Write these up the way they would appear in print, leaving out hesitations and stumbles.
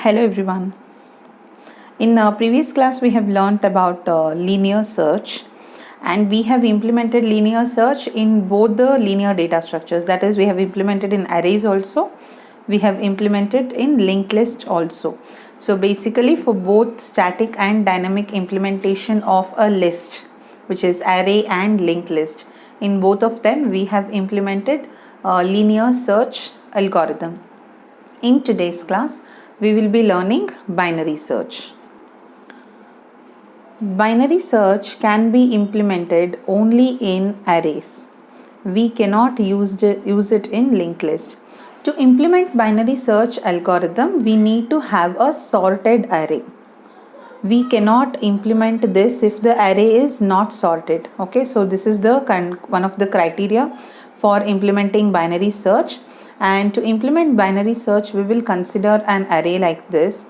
Hello everyone. In our previous class we have learnt about linear search, and we have implemented linear search in both the linear data structures. That is, we have implemented in arrays also, we have implemented in linked list also. So basically for both static and dynamic implementation of a list, which is array and linked list, in both of them we have implemented linear search algorithm. In today's class we will be learning binary search. Binary search can be implemented only in arrays. We cannot use it in linked list. To implement binary search algorithm, we need to have a sorted array. We cannot implement this if the array is not sorted. Okay, so this is the one of the criteria for implementing binary search. And to implement binary search, we will consider an array like this.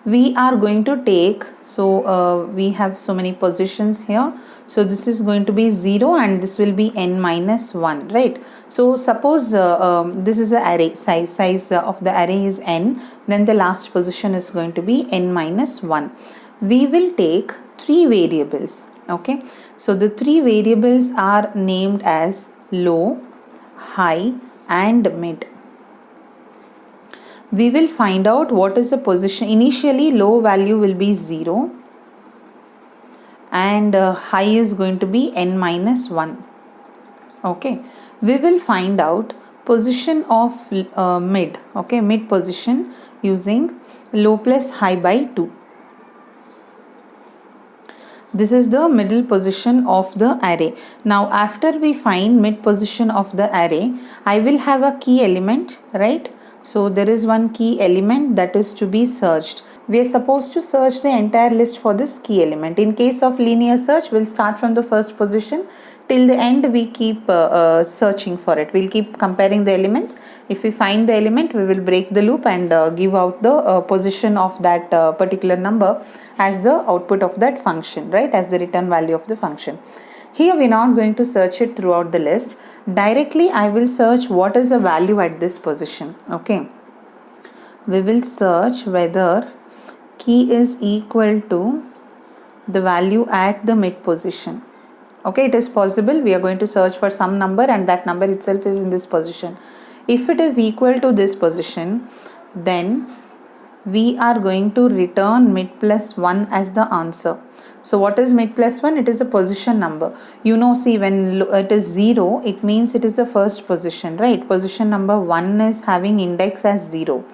We are going to take, we have so many positions here, so this is going to be 0 and this will be n minus 1, right? So suppose this is the array size of the array is n, then the last position is going to be n minus 1. We will take 3 variables. Okay, so the 3 variables are named as low, high and mid. We will find out what is the position. Initially low value will be 0 and high is going to be n minus 1. Okay, we will find out position of mid. Okay, mid position using low plus high by 2. This is the middle position of the array. Now after we find mid position of the array, I will have a key element, right? So there is one key element that is to be searched. We are supposed to search the entire list for this key element. In case of linear search, we'll start from the first position till the end. We keep searching for it. We'll keep comparing the elements. If we find the element, we will break the loop and give out the position of that particular number as the output of that function, right, as the return value of the function. Here we are not going to search it throughout the list. Directly I will search what is the value at this position. Okay, we will search whether key is equal to the value at the mid position. Okay, it is possible we are going to search for some number and that number itself is in this position. If it is equal to this position, then we are going to return mid plus 1 as the answer. So what is mid plus 1? It is a position number. You know, see, when it is 0, it means it is the first position, right? Position number 1 is having index as 0.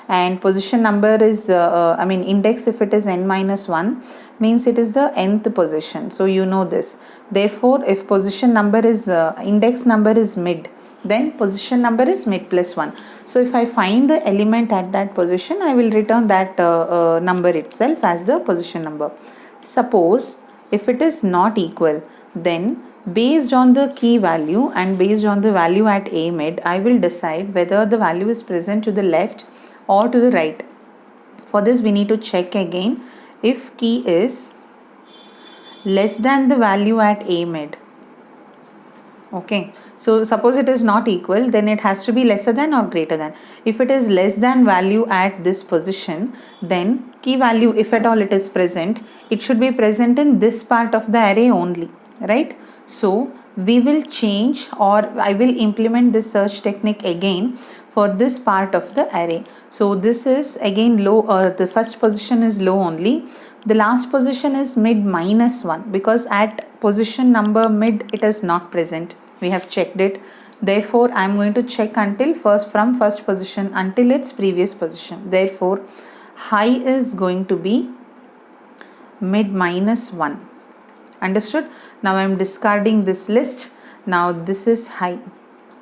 And position number is, index, if it is n minus 1, means it is the nth position. So you know this. Therefore, if position number is, index number is mid, then position number is mid plus 1. So if I find the element at that position, I will return that number itself as the position number. Suppose if it is not equal, then based on the key value and based on the value at a mid, I will decide whether the value is present to the left or to the right. For this we need to check again if key is less than the value at a mid. Okay, so suppose it is not equal, then it has to be lesser than or greater than. If it is less than value at this position, then key value, if at all it is present, it should be present in this part of the array only, right? So we will change, or I will implement this search technique again for this part of the array. So this is again low, or the first position is low only. The last position is mid minus 1 because at position number mid it is not present. We have checked it. Therefore, I am going to check until from first position until its previous position. Therefore, high is going to be mid minus 1. Understood? Now I am discarding this list. Now this is high.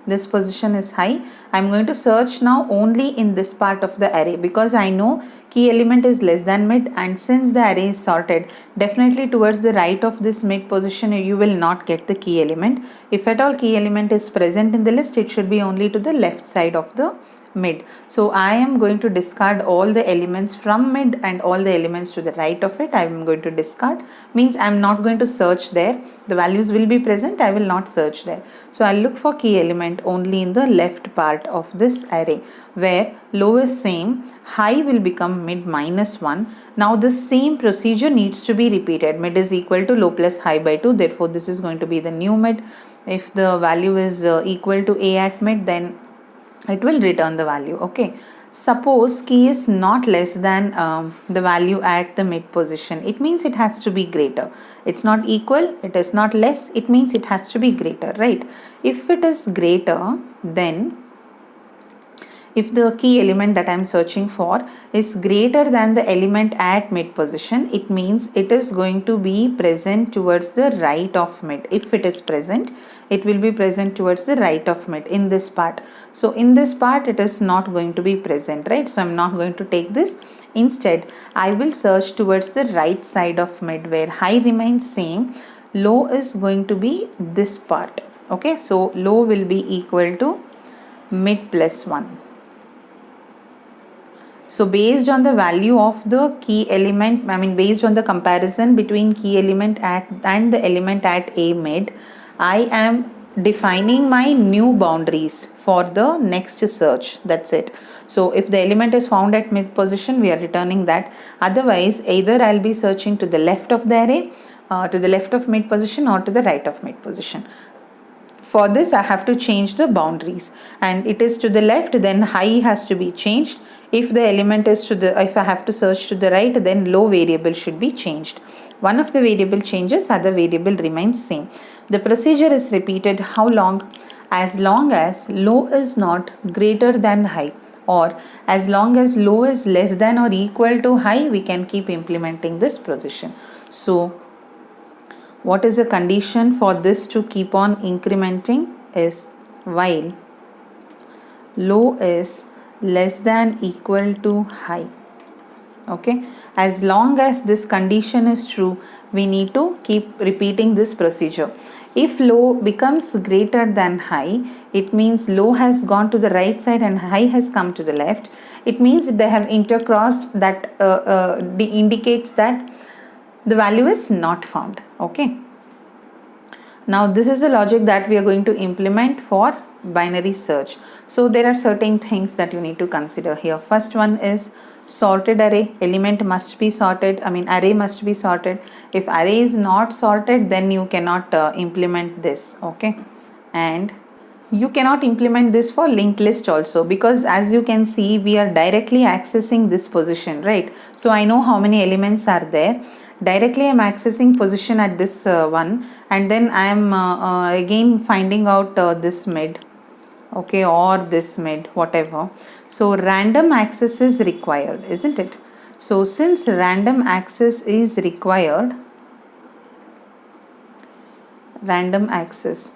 This position is high. I am going to search now only in this part of the array because I know key element is less than mid, and since the array is sorted, definitely towards the right of this mid position you will not get the key element. If at all key element is present in the list, it should be only to the left side of the mid. So I am going to discard all the elements from mid and all the elements to the right of it I am going to discard, means I am not going to search there. The values will be present, I will not search there. So I'll look for key element only in the left part of this array, where low is same, high will become mid minus 1. Now the same procedure needs to be repeated. Mid is equal to low plus high by 2, therefore this is going to be the new mid. If the value is equal to a at mid, then it will return the value. Okay, suppose key is not less than the value at the mid position, it means it has to be greater. It's not equal, it is not less, it means it has to be greater, right? If it is greater, then if the key element that I am searching for is greater than the element at mid position, it means it is going to be present towards the right of mid. If it is present, it will be present towards the right of mid in this part. So in this part it is not going to be present, right? So I am not going to take this. Instead, I will search towards the right side of mid, where high remains same, low is going to be this part. Okay, so low will be equal to mid plus 1. So based on the value of the key element, based on the comparison between key element at and the element at a mid, I am defining my new boundaries for the next search. That's it. So if the element is found at mid position, we are returning that. Otherwise, either I'll be searching to the left of the array, to the left of mid position, or to the right of mid position. For this I have to change the boundaries, and it is to the left, then high has to be changed. If the element is to the, if I have to search to the right, then low variable should be changed. One of the variable changes, other variable remains same. The procedure is repeated how long? As long as low is not greater than high, or as long as low is less than or equal to high, we can keep implementing this procedure. So what is the condition for this to keep on incrementing is while low is less than equal to high. Okay, as long as this condition is true, we need to keep repeating this procedure. If low becomes greater than high, it means low has gone to the right side and high has come to the left. It means they have intercrossed, that indicates that the value is not found. Okay, now this is the logic that we are going to implement for binary search. So there are certain things that you need to consider here. First one is sorted array. Element must be sorted, array must be sorted. If array is not sorted, then you cannot implement this. Okay, and you cannot implement this for linked list also, because as you can see, we are directly accessing this position, right? So I know how many elements are there. Directly I am accessing position at this one, and then I am again finding out this mid, okay, or this mid, whatever. So random access is required, isn't it? So since random access is required, random access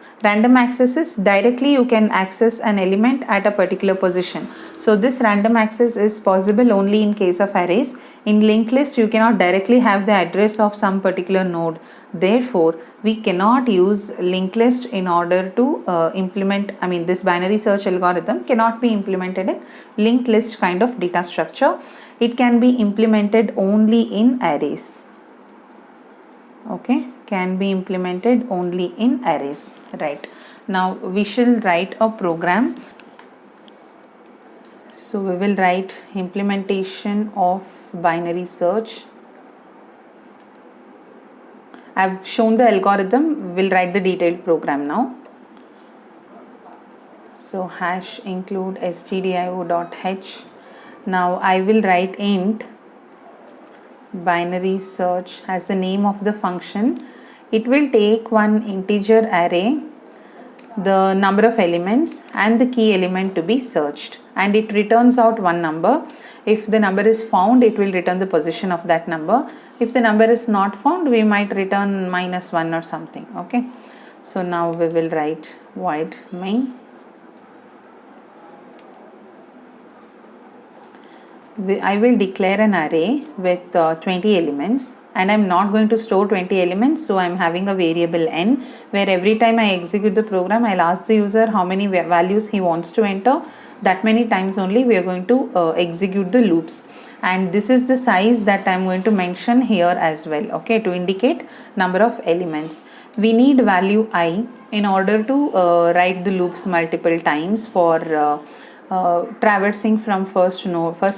is directly you can access an element at a particular position. So this random access is possible only in case of arrays. In linked list you cannot directly have the address of some particular node. Therefore we cannot use linked list in order to implement, this binary search algorithm cannot be implemented in linked list kind of data structure. It can be implemented only in arrays. Okay, can be implemented only in arrays, right? Now we shall write a program. So we will write implementation of binary search. I have shown the algorithm, we'll write the detailed program now. So hash include stdio.h. Now I will write int binary search as the name of the function. It will take one integer array, the number of elements and the key element to be searched, and it returns out one number. If the number is found, it will return the position of that number. If the number is not found, we might return -1 or something. Okay, so now we will write void main. I will declare an array with 20 elements, and I'm not going to store 20 elements, so I'm having a variable n, where every time I execute the program, I'll ask the user how many values he wants to enter. that many times only we are going to execute the loops. And this is the size that I am going to mention here as well, okay, to indicate number of elements. We need value I in order to write the loops multiple times for traversing from first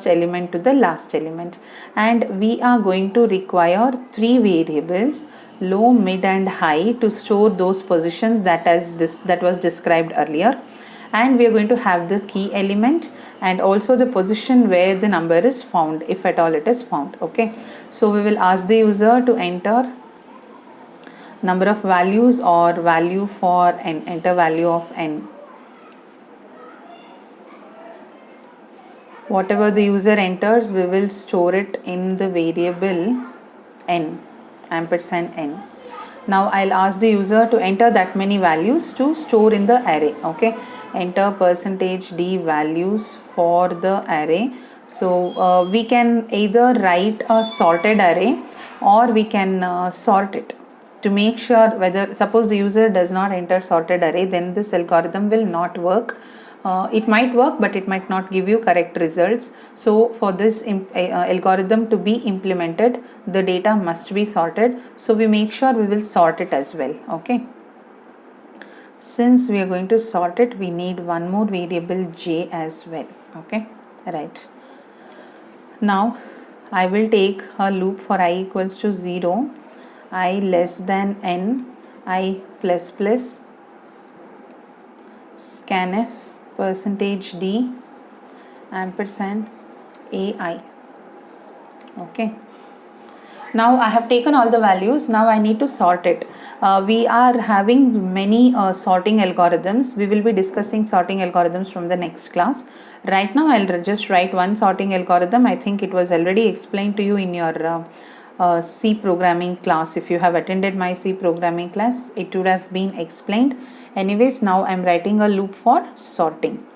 element to the last element. And we are going to require three variables, low, mid and high, to store those positions that was described earlier. And we are going to have the key element and also the position where the number is found, if at all it is found, okay. So we will ask the user to enter number of values or value for n, enter value of n. Whatever the user enters, we will store it in the variable n, ampersand n. Now I'll ask the user to enter that many values to store in the array, okay. Enter %d values for the array. So we can either write a sorted array or we can sort it to make sure whether, suppose the user does not enter sorted array, then this algorithm will not work. It might work but it might not give you correct results. So for this algorithm to be implemented, the data must be sorted. So we make sure we will sort it as well, okay. Since we are going to sort it, we need one more variable j as well, okay, right. Now I will take a loop for I equals to 0, I less than n, I plus plus, scanf %d ampersand ai, okay. Now I have taken all the values. Now I need to sort it. We are having many sorting algorithms. We will be discussing sorting algorithms from the next class. Right now I'll just write one sorting algorithm. I think it was already explained to you in your C programming class. If you have attended my C programming class, it would have been explained. Anyways, now I'm writing a loop for sorting.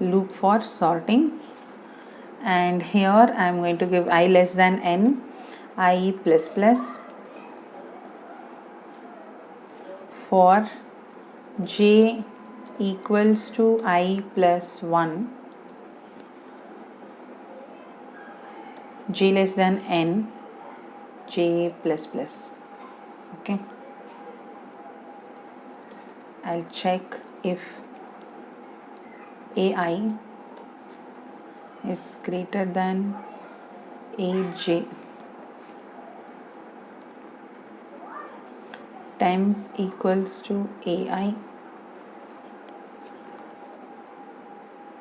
Loop for sorting. And here I am going to give I less than n, I plus plus, for j equals to I plus 1, j less than n, j plus plus, okay. I'll check if ai is greater than aj. Temp equals to ai,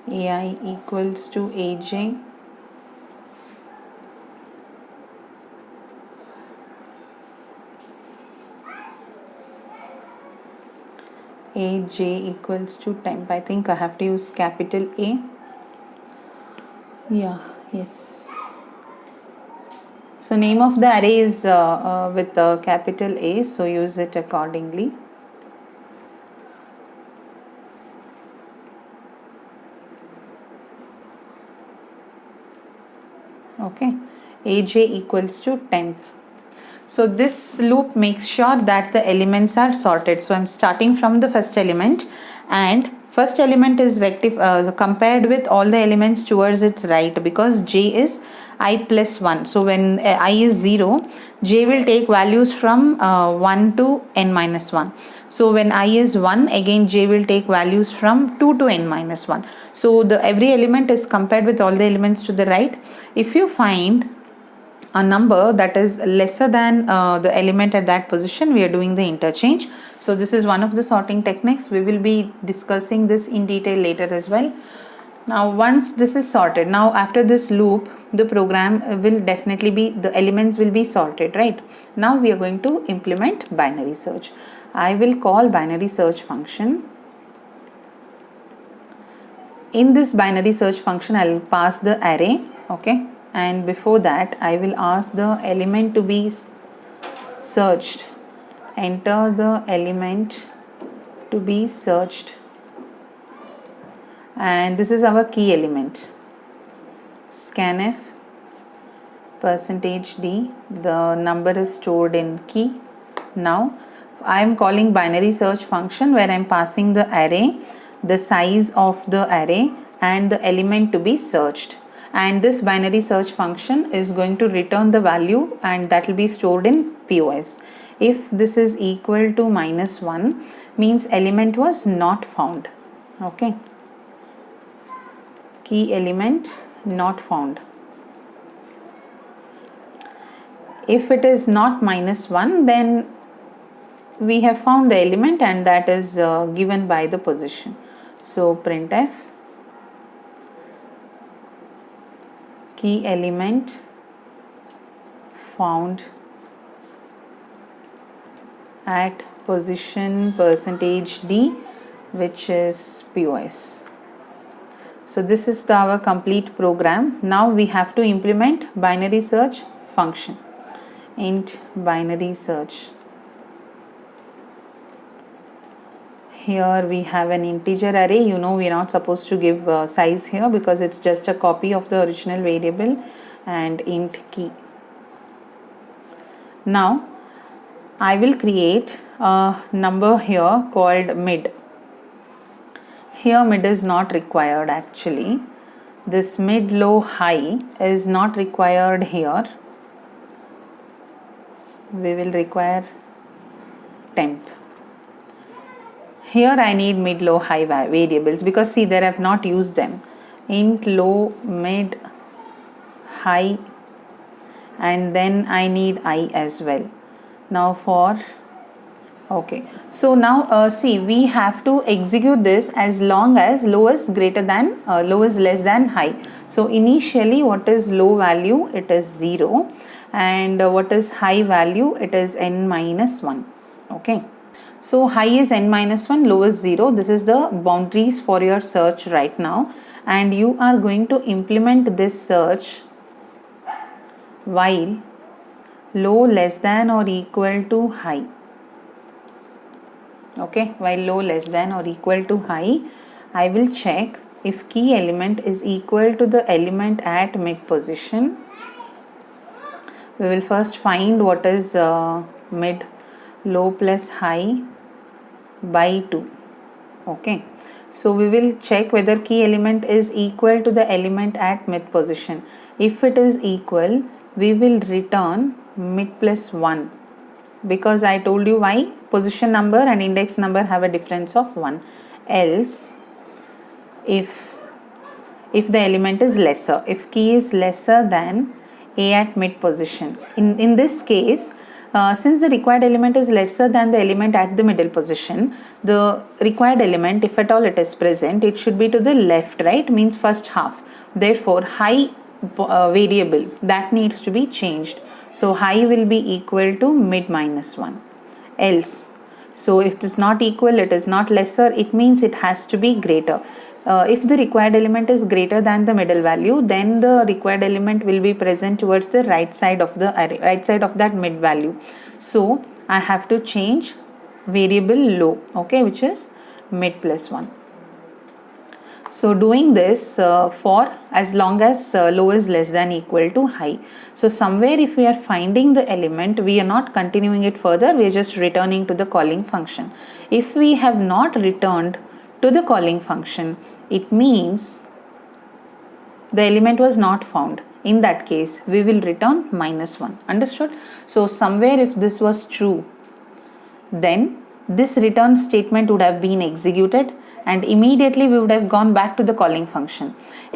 ai equals to aj, aj equals to temp. I think I have to use capital A. Yeah, yes. So name of the array is with capital A, so use it accordingly. Okay, aj equals to temp. So this loop makes sure that the elements are sorted. So I'm starting from the first element, and first element is compared with all the elements towards its right, because j is I plus 1. So when I is 0, j will take values from 1 to n minus 1. So when I is 1, again j will take values from 2 to n minus 1. So every element is compared with all the elements to the right. If you find a number that is lesser than the element at that position, we are doing the interchange. So this is one of the sorting techniques. We will be discussing this in detail later as well. Now once this is sorted, now after this loop, the program will definitely be, the elements will be sorted, right? Now we are going to implement binary search. I will call binary search function. In this binary search function, I will pass the array, okay, and before that I will ask the element to be searched. Enter the element to be searched, and this is our key element. Scanf %d, the number is stored in key. Now I am calling binary search function where I am passing the array, the size of the array and the element to be searched, and this binary search function is going to return the value and that will be stored in POS. If this is equal to -1 means element was not found. Okay, key element not found. If it is not -1, then we have found the element and that is given by the position. So printf key element found at position %d, which is POS. So this is our complete program. Now we have to implement binary search function. Int binary search. Here we have an integer array. You know we are not supposed to give size here because it's just a copy of the original variable, and int key. Now I will create a number here called mid. Here mid is not required actually. This mid, low, high is not required here. We will require temp. Here I need mid, low, high variables because see there I have not used them. Int low, mid, high, and then I need I as well. Now for okay, so now see we have to execute this as long as low is greater than low is less than high. So initially what is low value? It is 0, and what is high value? It is n-1. Okay, so high is n-1, low is 0. This is the boundaries for your search right now, and you are going to implement this search while low less than or equal to high. Okay, while low less than or equal to high, I will check if key element is equal to the element at mid position. We will first find what is mid, low plus high by 2. Okay, so we will check whether key element is equal to the element at mid position. If it is equal, we will return mid plus 1, because I told you why. Position number and index number have a difference of 1. Else, if the element is lesser, if key is lesser than A at mid position, in this case, since the required element is lesser than the element at the middle position, the required element, if at all it is present, it should be to the left, right? Means first half. Therefore high variable that needs to be changed. So high will be equal to mid -1. Else, so if it is not equal, it is not lesser, it means it has to be greater. If the required element is greater than the middle value, then the required element will be present towards the right side of the array, right side of that mid value. So I have to change variable low, okay, which is mid plus 1. So doing this for as long as low is less than equal to high. So somewhere if we are finding the element, we are not continuing it further, we are just returning to the calling function. If we have not returned to the calling function, it means the element was not found. In that case, we will return -1. Understood? So somewhere if this was true, then this return statement would have been executed and immediately we would have gone back to the calling function.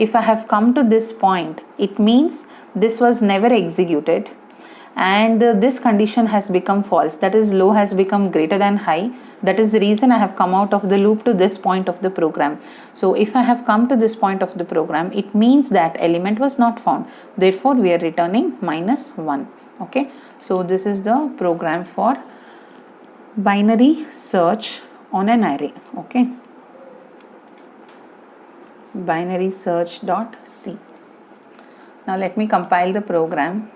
If I have come to this point, it means this was never executed and this condition has become false, that is low has become greater than high. That is the reason I have come out of the loop to this point of the program. So if I have come to this point of the program, it means that element was not found. Therefore we are returning -1. Okay, so this is the program for binary search on an array. Okay, binary search.c. Now let me compile the program.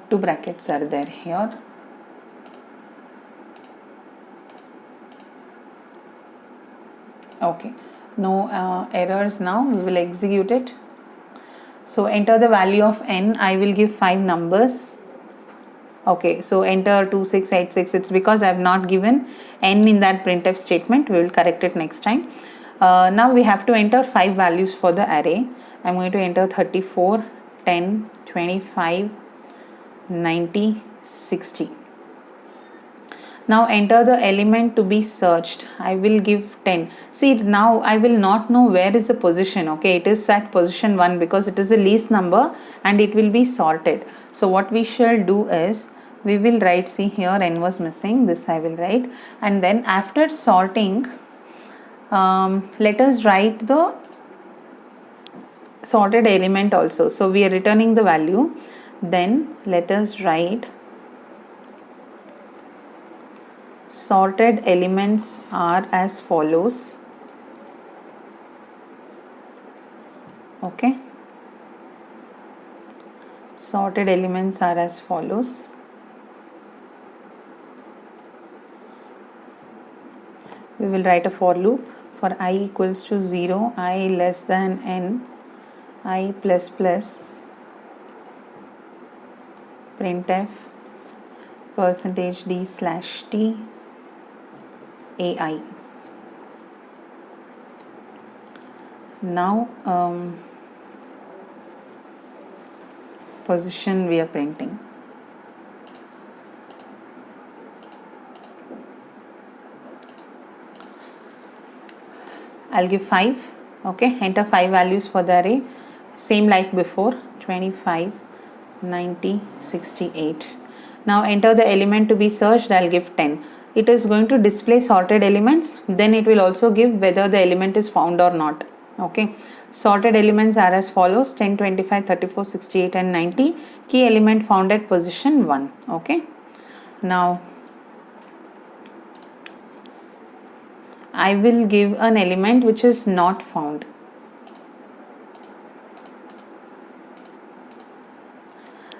Two brackets are there here. Okay, no errors now. We will execute it. So enter the value of n. I will give 5 numbers. Okay, so enter 2686. It's because I have not given n in that printf statement. We will correct it next time. Now we have to enter 5 values for the array. I'm going to enter 34, 10, 25, 90, 60. Now enter the element to be searched. I will give 10. See, now I will not know where is the position. Okay, it is at position 1 because it is the least number and it will be sorted. So what we shall do is, we will write, see here n was missing, this I will write, and then after sorting, let us write the sorted element also. So we are returning the value. Then let us write sorted elements are as follows. Okay, sorted elements are as follows. We will write a for loop for I equals to 0, I less than n, I plus plus, printf %d slash t ai. Now position we are printing. I'll give 5. Okay, enter 5 values for the array, same like before, 25, 90, 68. Now enter the element to be searched. I'll give 10. It is going to display sorted elements, then it will also give whether the element is found or not. Okay, sorted elements are as follows: 10, 25, 34, 68 and 90. Key element found at position 1. Okay, now I will give an element which is not found.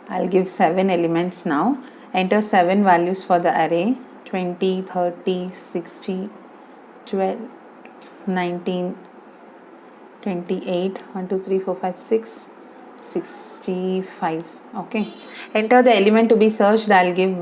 I'll give 7 elements now. Enter 7 values for the array: 20, 30, 60, 12, 19, 28, 1, 2, 3, 4, 5, 6, 65. Okay, enter the element to be searched. I'll give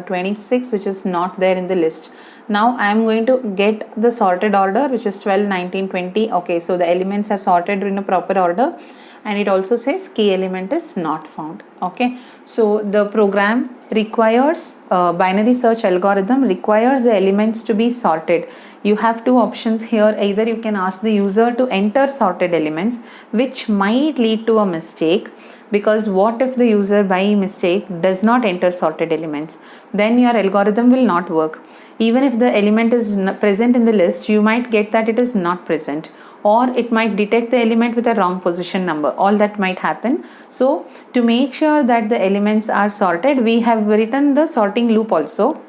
26, which is not there in the list. Now I am going to get the sorted order, which is 12, 19, 20. Okay, so the elements are sorted in a proper order, and it also says key element is not found. Okay, so the program requires binary search algorithm requires the elements to be sorted. You have two options here: either you can ask the user to enter sorted elements, which might lead to a mistake, because what if the user by mistake does not enter sorted elements? Then your algorithm will not work. Even if the element is present in the list, you might get that it is not present, or it might detect the element with a wrong position number. All that might happen. So to make sure that the elements are sorted, we have written the sorting loop also.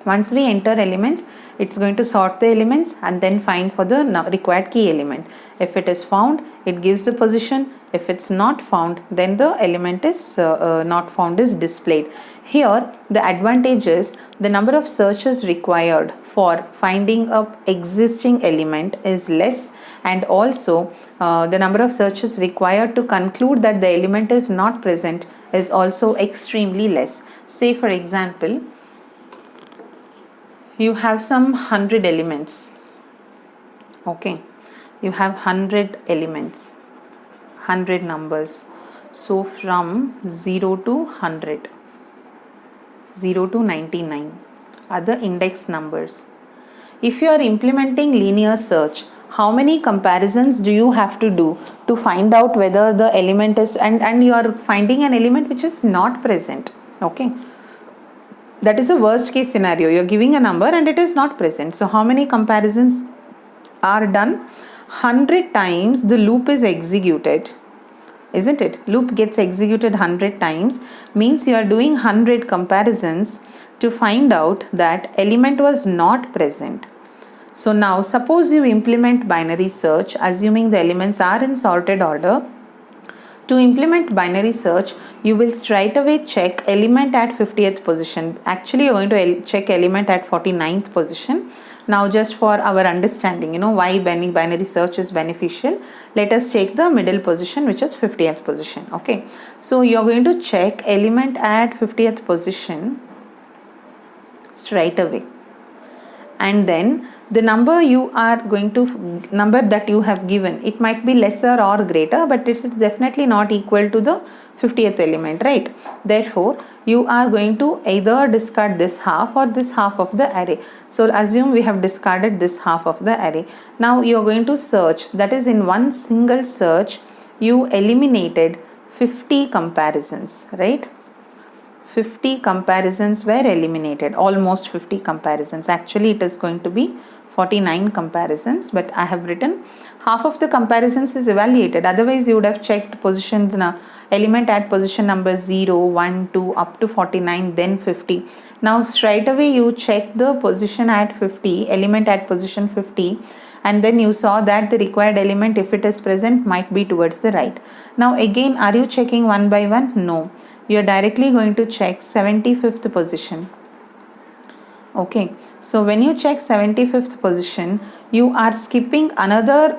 Once we enter elements, it's going to sort the elements and then find for the required key element. If it is found, it gives the position. If it's not found, then the element is not found is displayed. Here the advantage is the number of searches required for finding a existing element is less, and also the number of searches required to conclude that the element is not present is also extremely less. Say for example, you have some 100 elements. Okay, you have 100 elements, 100 numbers. So from 0 to 100, 0 to 99 are the index numbers. If you are implementing linear search, how many comparisons do you have to do to find out whether the element is, and you are finding an element which is not present? Okay, that is a worst case scenario. You're giving a number and it is not present. So how many comparisons are done? 100 times the loop is executed, isn't it? Loop gets executed 100 times, means you are doing 100 comparisons to find out that element was not present. So now suppose you implement binary search, assuming the elements are in sorted order. To implement binary search, you will straight away check element at 50th position. Actually, you're going to check element at 49th position. Now just for our understanding, why binary search is beneficial, let us take the middle position, which is 50th position. Okay, so you're going to check element at 50th position straight away, and then the number that you have given, it might be lesser or greater, but it is definitely not equal to the 50th element, right? Therefore you are going to either discard this half or this half of the array. So assume we have discarded this half of the array. Now you are going to search, that is in one single search you eliminated 50 comparisons, right? 50 comparisons were eliminated, almost 50 comparisons. Actually it is going to be 49 comparisons, but I have written half of the comparisons is evaluated. Otherwise you would have checked positions, element at position number 0, 1, 2 up to 49, then 50. Now straight away you check the position at 50, element at position 50, and then you saw that the required element, if it is present, might be towards the right. Now again, are you checking one by one? No, you are directly going to check 75th position. Okay, so when you check 75th position, you are skipping another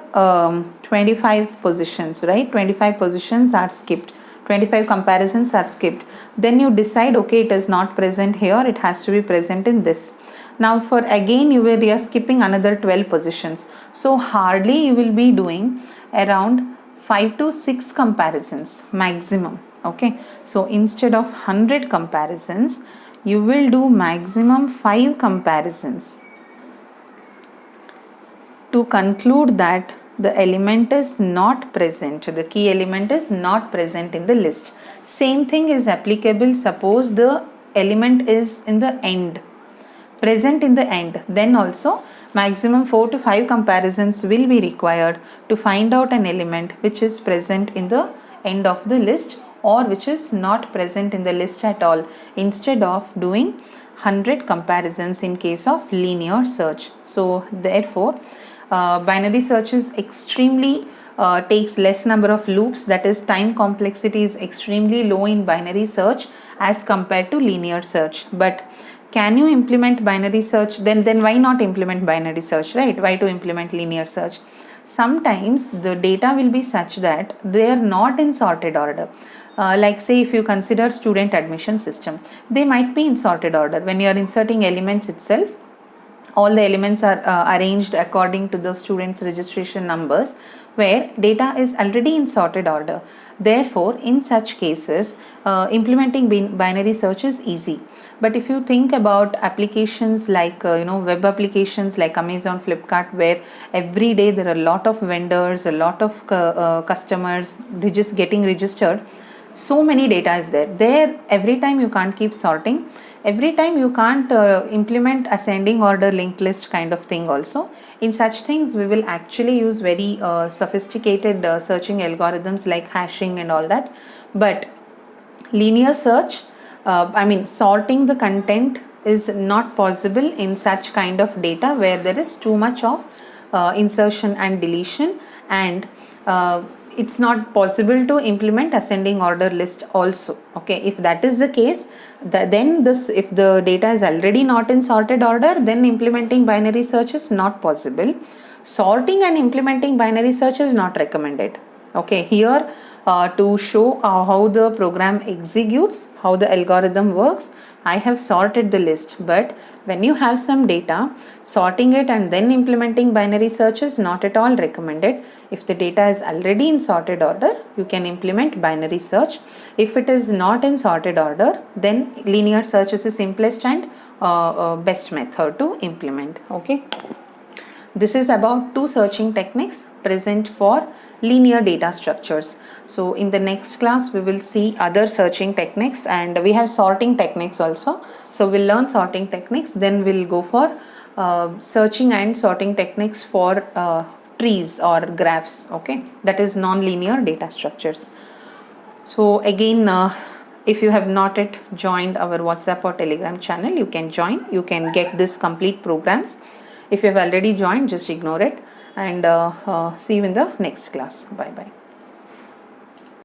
25 positions, right? 25 positions are skipped, 25 comparisons are skipped. Then you decide, okay, it is not present here, it has to be present in this. Now for again you are skipping another 12 positions. So hardly you will be doing around 5 to 6 comparisons maximum. Okay, so instead of 100 comparisons, you will do maximum 5 comparisons to conclude that the element is not present, the key element is not present in the list. Same thing is applicable, suppose the element is in the end, present in the end, then also maximum 4 to 5 comparisons will be required to find out an element which is present in the end of the list or which is not present in the list at all, instead of doing 100 comparisons in case of linear search. So therefore binary search is extremely takes less number of loops, that is time complexity is extremely low in binary search as compared to linear search. But can you implement binary search? Then why not implement binary search, right? Why to implement linear search? Sometimes the data will be such that they are not in sorted order. Like say if you consider student admission system, they might be in sorted order. When you are inserting elements itself, all the elements are arranged according to the students' registration numbers, where data is already in sorted order. Therefore, in such cases, implementing binary search is easy. But if you think about applications like web applications like Amazon, Flipkart, where every day there are a lot of vendors, a lot of customers getting registered, so many data is there. Every time you can't keep sorting, every time you can't implement ascending order linked list kind of thing also. In such things we will actually use very sophisticated searching algorithms like hashing and all that. But linear search, sorting the content is not possible in such kind of data where there is too much of insertion and deletion, and it's not possible to implement ascending order list also. Okay, if that is the case, then if the data is already not in sorted order, then implementing binary search is not possible. Sorting and implementing binary search is not recommended. Okay, here to show how the program executes, how the algorithm works, I have sorted the list. But when you have some data, sorting it and then implementing binary search is not at all recommended. If the data is already in sorted order, you can implement binary search. If it is not in sorted order, then linear search is the simplest and best method to implement. Okay. This is about 2 searching techniques present for linear data structures. So in the next class we will see other searching techniques, and we have sorting techniques also. So we'll learn sorting techniques, then we'll go for searching and sorting techniques for trees or graphs. Okay, that is non-linear data structures. So again, if you have not yet joined our WhatsApp or Telegram channel, you can join. You can get this complete programs. If you have already joined, just ignore it, and see you in the next class. Bye bye.